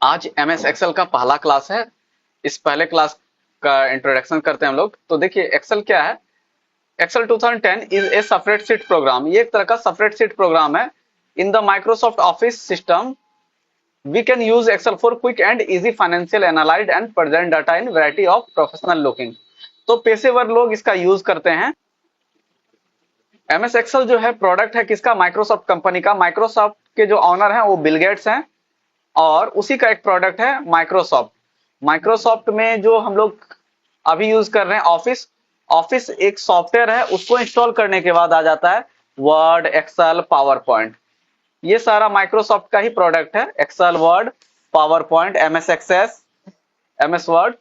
आज MS Excel का पहला क्लास है। इस पहले क्लास का इंट्रोडक्शन करते हैं हम लोग। तो देखिए एक्सेल क्या है। Excel 2010 is a separate sheet program. ये एक तरह का सेपरेट शीट प्रोग्राम है। In the Microsoft Office system we can use Excel for quick and easy financial analyse and present data in variety of professional looking. तो पेशेवर लोग इसका use करते हैं। MS एक्सेल जो है प्रोडक्ट है किसका, माइक्रोसॉफ्ट कंपनी का। माइक्रोसॉफ्ट के जो ऑनर हैं वो बिल गेट्स हैं और उसी का एक प्रोडक्ट है माइक्रोसॉफ्ट। माइक्रोसॉफ्ट में जो हम लोग अभी यूज कर रहे हैं ऑफिस, ऑफिस एक सॉफ्टवेयर है, उसको इंस्टॉल करने के बाद आ जाता है वर्ड, एक्सेल, पावर पॉइंट। ये सारा माइक्रोसॉफ्ट का ही प्रोडक्ट है। Excel, Word, PowerPoint, MS Access, MS Word.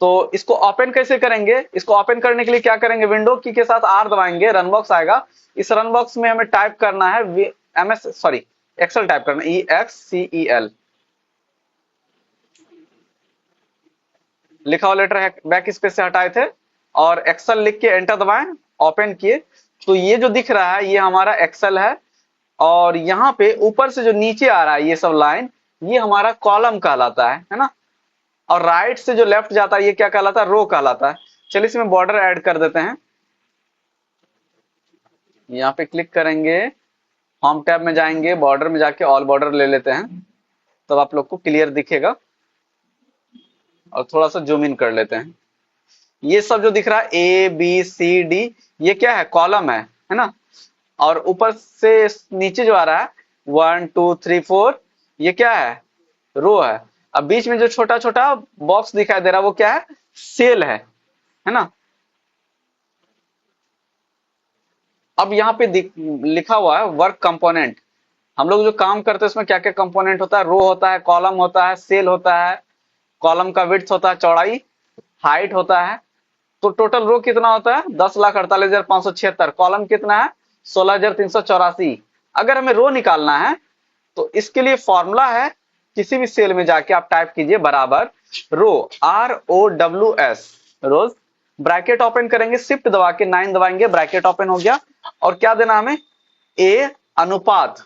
तो इसको ओपन कैसे करेंगे, इसको ओपन करने के लिए क्या करेंगे, विंडो की के साथ आर दबाएंगे, रन बॉक्स आएगा। इस रन बॉक्स में हमें टाइप करना है एक्सेल टाइप करना है, EXCEL लिखा हुआ लेटर है, बैक स्पेस से हटाए थे और एक्सेल लिख के एंटर दबाएं, ओपन किए। तो ये जो दिख रहा है ये हमारा एक्सेल है और यहाँ पे ऊपर से जो नीचे आ रहा है ये सब लाइन, ये हमारा कॉलम कहलाता है ना। और राइट से जो लेफ्ट जाता है ये क्या कहलाता है, रो कहलाता है। चलिए इसमें बॉर्डर ऐड कर देते हैं। यहाँ पे क्लिक करेंगे, होम टैब में जाएंगे, बॉर्डर में जाके ऑल बॉर्डर ले लेते हैं, तब आप लोग को क्लियर दिखेगा। और थोड़ा सा जूम इन कर लेते हैं। ये सब जो दिख रहा है ABCD, ये क्या है, कॉलम है ना। और ऊपर से नीचे जो आ रहा है 1 2 3 4, ये क्या है, रो है। अब बीच में जो छोटा छोटा बॉक्स दिखाई दे रहा है वो क्या है, सेल है ना। अब यहाँ पे लिखा हुआ है वर्क कंपोनेंट। हम लोग जो काम करते हैं उसमें क्या क्या कंपोनेंट होता है, रो होता है, कॉलम होता है, सेल होता है, कॉलम का विड्थ होता है, चौड़ाई, हाइट होता है। तो टोटल रो कितना होता है, 10,48,576। कॉलम कितना है, 16,384। अगर हमें रो निकालना है तो इसके लिए फॉर्मूला है, किसी भी सेल में जाके आप टाइप कीजिए बराबर रो, ROWS, रोज। ब्रैकेट ओपन करेंगे, शिफ्ट दबा के 9 दबाएंगे, ब्रैकेट ओपन हो गया। और क्या देना हमें, A अनुपात,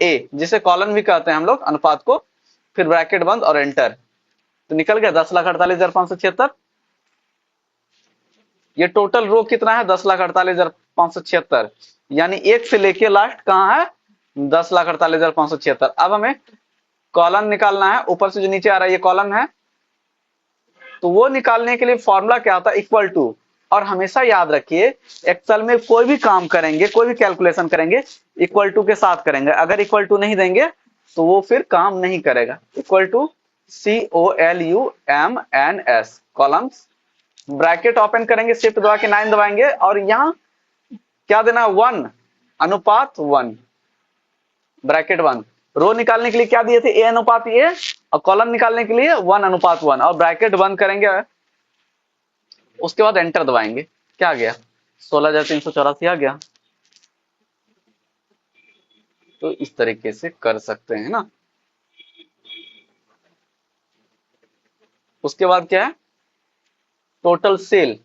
A जिसे कॉलन भी कहते हैं हम लोग, अनुपात को, फिर ब्रैकेट बंद और एंटर। तो निकल गया 10,48,576। ये टोटल रो कितना है, 10,48,576। यानी एक से लेके लास्ट कहां है, 10,48,576। अब हमें कॉलम निकालना है, ऊपर से जो नीचे आ रहा है ये कॉलम है। तो वो निकालने के लिए फॉर्मूला क्या होता है, इक्वल टू। और हमेशा याद रखिए एक्सेल में कोई भी काम करेंगे, कोई भी कैलकुलेशन करेंगे, इक्वल टू के साथ करेंगे। अगर इक्वल टू नहीं देंगे तो वो फिर काम नहीं करेगा। Equal to COLUMNS, columns. Bracket open करेंगे, शिफ्ट दबा के 9 दबाएंगे और यहां क्या देना, 1 अनुपात 1, ब्रैकेट 1। रो निकालने के लिए क्या दिए थे, A अनुपात A, और कॉलम निकालने के लिए 1 अनुपात 1, और ब्रैकेट बंद करेंगे। उसके बाद एंटर दबाएंगे, क्या आ गया, 16,384 आ गया। तो इस तरीके से कर सकते हैं ना। उसके बाद क्या है, टोटल सेल।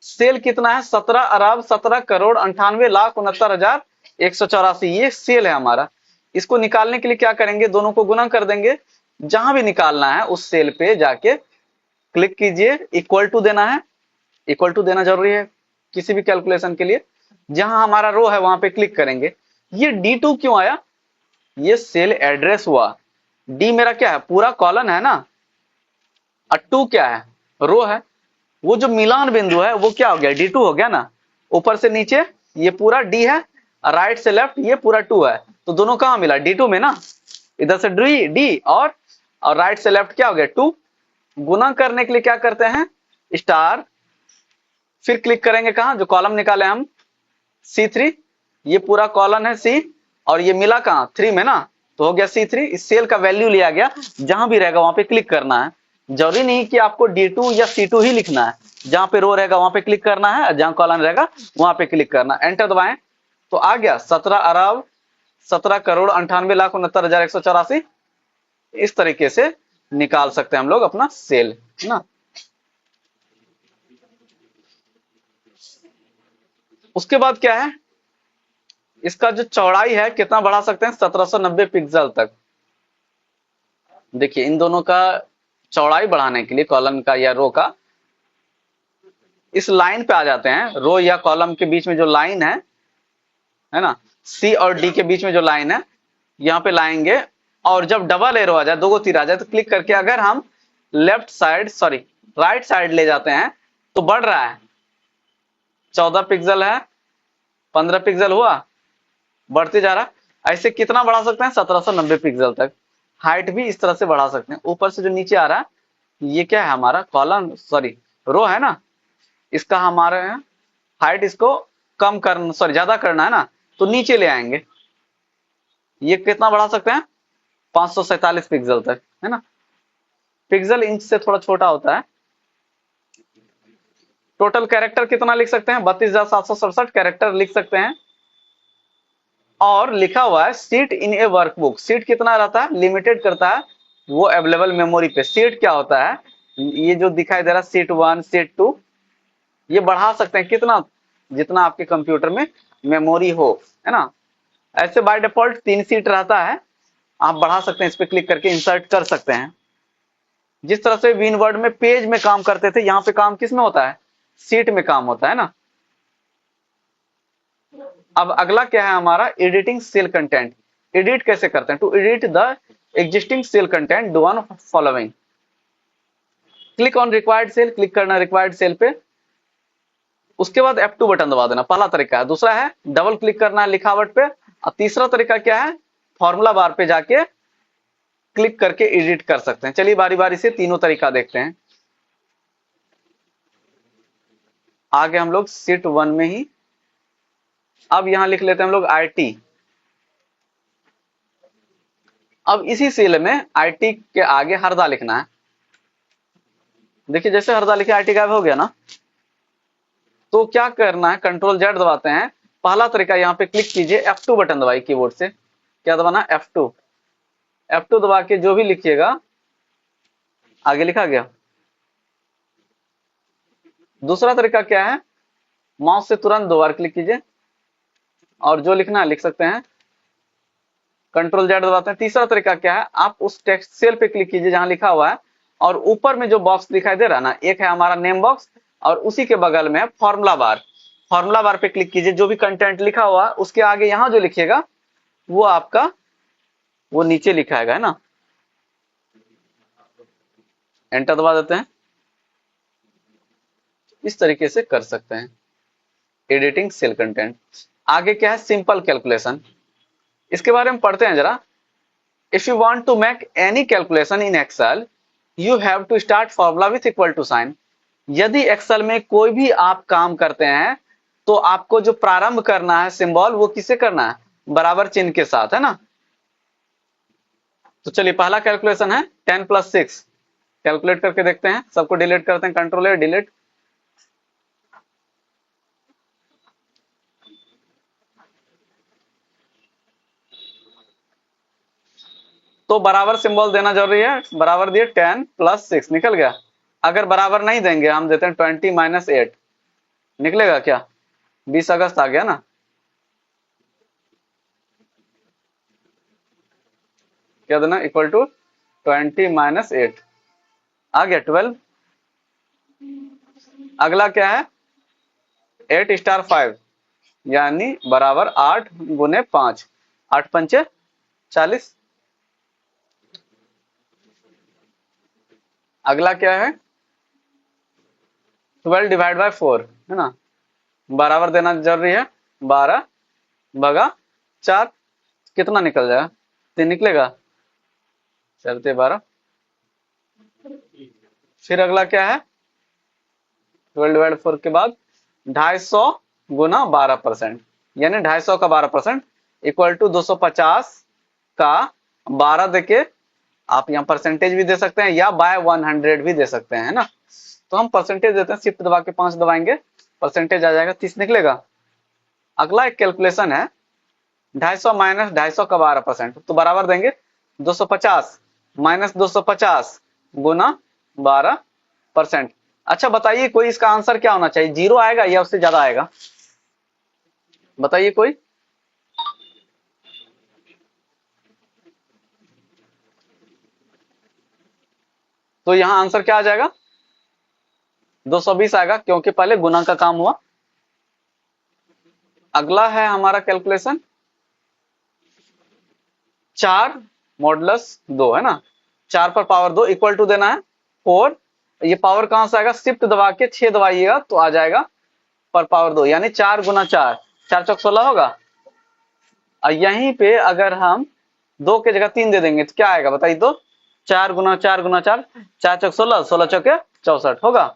सेल कितना है, 17,17,98,69,69,184। ये सेल है हमारा। इसको निकालने के लिए क्या करेंगे, दोनों को गुना कर देंगे। जहां भी निकालना है उस सेल पे जाके क्लिक कीजिए, इक्वल टू देना है। इक्वल टू देना जरूरी है किसी भी कैलकुलेशन के लिए। जहां हमारा रो है वहां पे क्लिक करेंगे। ये D2 क्यों आया, ये सेल एड्रेस हुआ। डी मेरा क्या है, पूरा कॉलन है ना, और 2 क्या है, रो है। वो जो मिलान बिंदु है वो क्या हो गया, D2 हो गया ना। ऊपर से नीचे ये पूरा D है, राइट से लेफ्ट ये पूरा 2 है। तो दोनों कहां मिला, D2 में ना। इधर से D और राइट से लेफ्ट क्या हो गया, 2। गुना करने के लिए क्या करते हैं, स्टार, फिर क्लिक करेंगे कहां, जो कॉलम निकाले हम, C3। ये पूरा कॉलम है C, और ये मिला कहां, 3 में ना, तो हो गया C3। इस सेल का वैल्यू लिया गया, जहां भी रहेगा वहां पे क्लिक करना है। जरूरी नहीं कि आपको D2 या C2 ही लिखना है। जहां पे रो रहेगा वहां पे क्लिक करना है, जहां कॉलम रहेगा वहां पे क्लिक करना। एंटर दबाएं तो आ गया 17,17,98,69,184। इस तरीके से निकाल सकते हैं हम लोग अपना सेल, है ना। उसके बाद क्या है, इसका जो चौड़ाई है कितना बढ़ा सकते हैं, 1790 पिक्सल तक। देखिए इन दोनों का चौड़ाई बढ़ाने के लिए कॉलम का या रो का इस लाइन पे आ जाते हैं। रो या कॉलम के बीच में जो लाइन है ना, सी और डी के बीच में जो लाइन है, यहाँ पे लाएंगे। और जब डबल एरो आ जाए, दो तीर आ जाए, तो क्लिक करके अगर हम left side sorry right side ले जाते हैं तो बढ़ रहा है। 14 पिक्सल है, 15 पिक्सल हुआ, बढ़ते जा रहा। ऐसे कितना बढ़ा सकते हैं? 1790 पिक्सल तक। हाइट भी इस तरह से बढ़ा सकते हैं। ऊपर से जो नीचे आ रहा है ये क्या है? हमारा कॉलम सॉरी रो है ना, इसका हमारे हाइट इसको कम करना सॉरी ज्यादा करना है ना, तो नीचे ले आएंगे। ये कितना बढ़ा सकते हैं? 547 पिक्सल तक, है ना। पिक्सल इंच से थोड़ा छोटा होता है। टोटल कैरेक्टर कितना लिख सकते हैं? 32,767 कैरेक्टर लिख सकते हैं। और लिखा हुआ है सीट इन ए वर्कबुक। सीट कितना रहता है? लिमिटेड करता है वो अवेलेबल मेमोरी पे। सीट क्या होता है? ये जो दिखाई दे रहा है सीट 1 सीट 2, ये बढ़ा सकते हैं कितना? जितना आपके कंप्यूटर में मेमोरी हो, है ना। ऐसे बाय डिफॉल्ट 3 सीट रहता है, आप बढ़ा सकते हैं। इस पे क्लिक करके इंसर्ट कर सकते हैं। जिस तरह से विनवर्ड में पेज में काम करते थे, यहाँ पे काम किस में होता है? सीट में काम होता है ना। अब अगला क्या है हमारा? Editing cell content. एडिट कैसे करते हैं? To edit the existing cell content do one following. Click on required cell, click करना रिक्वायर्ड सेल पे, उसके बाद F2 बटन दबा देना। पहला तरीका है। दूसरा है डबल क्लिक करना है लिखावट पे। और तीसरा तरीका क्या है? फॉर्मूला बार पे जाके क्लिक करके एडिट कर सकते हैं। चलिए बारी बारी से तीनों तरीका देखते हैं। आगे हम लोग सीट 1 में ही, अब यहां लिख लेते हैं हम लोग IT। अब इसी सेल में IT के आगे हरदा लिखना है। देखिए जैसे हरदा लिखे IT गायब हो गया ना। तो क्या करना है? कंट्रोल Z दबाते हैं। पहला तरीका यहाँ पे क्लिक कीजिए, F2 बटन दबाइए कीबोर्ड से। क्या दबाना? F2। F2 दबा के जो भी लिखिएगा आगे लिखा गया। दूसरा तरीका क्या है? माउस से तुरंत 2 बार क्लिक कीजिए और जो लिखना है लिख सकते हैं। कंट्रोल Z दबाते हैं। तीसरा तरीका क्या है? आप उस टेक्स्ट सेल पे क्लिक कीजिए जहां लिखा हुआ है, और ऊपर में जो बॉक्स दिखाई दे रहा है ना, एक है हमारा नेम बॉक्स और उसी के बगल में फॉर्मूला बार। फॉर्मूला बार पे क्लिक कीजिए। जो भी कंटेंट लिखा हुआ है उसके आगे यहाँ जो लिखिएगा वो आपका वो नीचे लिखा है ना। एंटर दबा देते हैं। इस तरीके से कर सकते हैं एडिटिंग सेल कंटेंट। आगे क्या है? Simple calculation. इसके बारे में पढ़ते हैं जरा। If you want to make any calculation in Excel you have to start formula with equal to sign. यदि एक्सेल में कोई भी आप काम करते हैं तो आपको जो प्रारंभ करना है सिंबल, वो किसे करना है? बराबर चिन्ह के साथ, है ना। तो चलिए पहला कैलकुलेशन है 10 + 6। कैलकुलेट करके देखते हैं। सबको डिलीट करते हैं, कंट्रोल डिलीट। तो बराबर सिंबल देना जरूरी है। बराबर दिए, 10 + 6 निकल गया। अगर बराबर नहीं देंगे, हम देते हैं 20 - 8, निकलेगा क्या? 20 अगस्त आ गया ना। क्या देना? इक्वल टू 20 - 8 आ गया 12। अगला क्या है? 8 * 5 यानी बराबर 8 × 5, 8 × 5 = 40। अगला क्या है? 12 ÷ 4, है ना। बराबर देना जरूरी है। 12 × 4 कितना निकल जाएगा? 3 निकलेगा। चलते 12। फिर अगला क्या है? 12 ÷ 4 के बाद 250 × 12%, यानी 250 का 12% इक्वल टू 250 का 12 देके आप यहाँ परसेंटेज भी दे सकते हैं या बाय 100 भी दे सकते हैं, है ना। तो हम परसेंटेज देते हैं। शिफ्ट दबा के 5 दबाएंगे, परसेंटेज आ जाएगा, 30 निकलेगा। अगला एक कैलकुलेशन है 250 - 250 का 12%, तो बराबर देंगे 250 - 250 × 12%। अच्छा बताइए कोई इसका आंसर क्या होना चाहिए? 0 आएगा या उससे ज्यादा आएगा? बताइए कोई। तो यहां आंसर क्या आ जाएगा? 220 आएगा, क्योंकि पहले गुना का काम हुआ। अगला है हमारा कैलकुलेशन 4 मॉडुलस 2 है ना, 4 पर पावर 2 इक्वल टू देना है 4। ये पावर कहां से आएगा? शिफ्ट दबा के 6 दबाइएगा तो आ जाएगा पर पावर 2, यानी 4 गुना 4, 4 चौक 16 होगा। और यहीं पे अगर हम 2 के जगह 3 दे देंगे तो क्या आएगा बताइए? तो 4 गुना 4 गुना 4, 4 चौक 16, 16 चौके 64 होगा।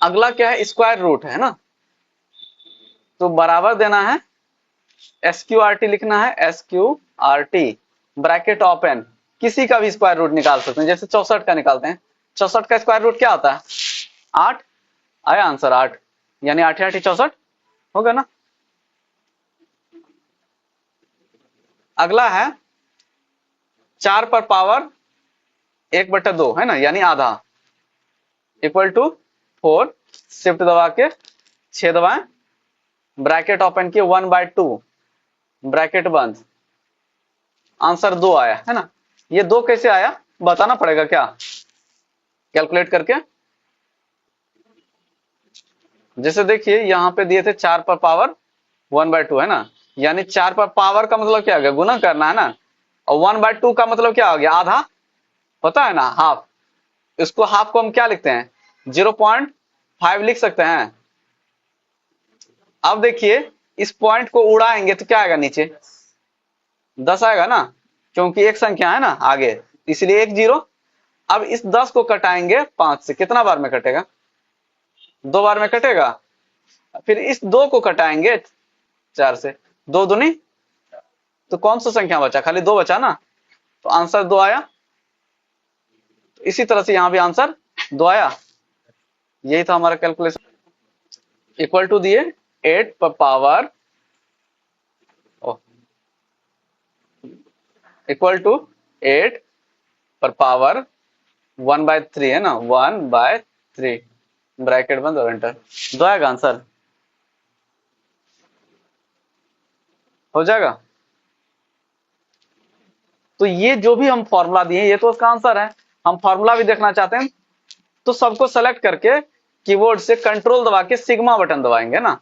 अगला क्या है? स्क्वायर रूट है ना, तो बराबर देना है SQRT लिखना है, SQRT ब्रैकेट ओपन। किसी का भी स्क्वायर रूट निकाल सकते हैं, जैसे 64 का निकालते हैं। 64 का स्क्वायर रूट क्या होता है? 8। आया आंसर 8, यानी 8 8 64 होगा ना। अगला है 4 पर पावर 1/2 है ना, यानी आधा, इक्वल टू 4, शिफ्ट दबा के 6 दबाएं, ब्रैकेट ओपन किए 1/2, ब्रैकेट बंद। आंसर 2 आया है ना। ये 2 कैसे आया बताना पड़ेगा क्या, कैलकुलेट करके। जैसे देखिए यहां पे दिए थे 4 पर पावर 1/2 है ना, यानी 4 पर पावर का मतलब क्या हो गया? गुना करना है ना। और 1/2 का मतलब क्या हो गया? आधा, पता है ना, हाफ। इसको हाफ को हम क्या लिखते हैं? 0.5 लिख सकते हैं। अब देखिए इस पॉइंट को उड़ाएंगे तो क्या आएगा? नीचे 10 आएगा ना, क्योंकि एक संख्या है ना आगे, इसलिए 1 0। अब इस 10 को कटाएंगे 5 से, कितना बार में कटेगा? 2 बार में कटेगा। फिर इस 2 को कटाएंगे 4 से, 2 दूनी, तो कौन सा संख्या बचा? खाली 2 बचा ना, तो आंसर 2 आया। तो इसी तरह से यहां भी आंसर 2 आया। यही था हमारा कैलकुलेशन। इक्वल टू दिए 8 पर पावर, इक्वल टू 8 पर पावर 1/3 है ना, 1/3, ब्रैकेट बंद और एंटर। 2 आएगा आंसर, हो जाएगा। तो ये जो भी हम फॉर्मूला दिए ये तो उसका आंसर है। हम फॉर्मूला भी देखना चाहते हैं तो सबको सेलेक्ट करके कीबोर्ड से कंट्रोल दबा के सिग्मा बटन दबाएंगे ना।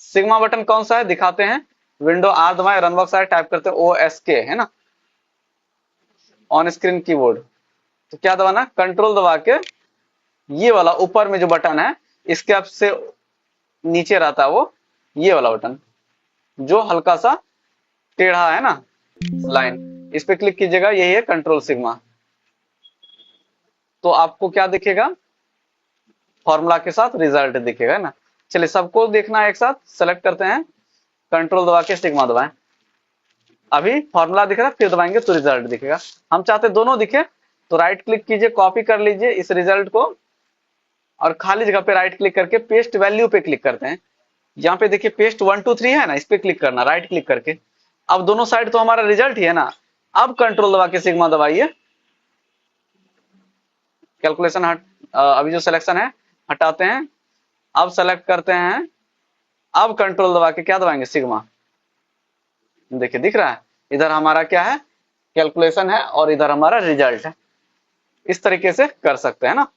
सिग्मा बटन कौन सा है दिखाते हैं, विंडो आर दबाएं, रन बॉक्स आए, टाइप करते हैं OSK है ना, ऑन स्क्रीन कीबोर्ड। तो क्या दबाना? कंट्रोल दबा के ये वाला ऊपर में जो बटन है इसके अब से नीचे रहता है वो, ये वाला बटन जो हल्का सा टेढ़ा है ना लाइन, इस पे क्लिक कीजिएगा, यही है कंट्रोल सिग्मा। तो आपको क्या दिखेगा? फॉर्मूला के साथ रिजल्ट दिखेगा ना। चलिए सबको देखना है एक साथ, सेलेक्ट करते हैं, कंट्रोल दबा के सिग्मा दबाएं। अभी फॉर्मूला दिख रहा है, फिर दबाएंगे तो रिजल्ट दिखेगा। हम चाहते दोनों दिखे तो राइट क्लिक कीजिए, कॉपी कर लीजिए इस रिजल्ट को, और खाली जगह पे राइट क्लिक करके पेस्ट वैल्यू पे क्लिक करते हैं। यहाँ पे देखिए पेस्ट 1 2 3 है ना, इस पे क्लिक करना राइट क्लिक करके। अब दोनों साइड तो हमारा रिजल्ट ही है ना। अब कंट्रोल दबा के सिग्मा दबाइए, कैलकुलेशन अभी जो सिलेक्शन है हटाते हैं, अब सेलेक्ट करते हैं, अब कंट्रोल दबा के क्या दबाएंगे? सिग्मा। देखिए दिख रहा है, इधर हमारा क्या है? कैलकुलेशन है और इधर हमारा रिजल्ट है। इस तरीके से कर सकते हैं ना।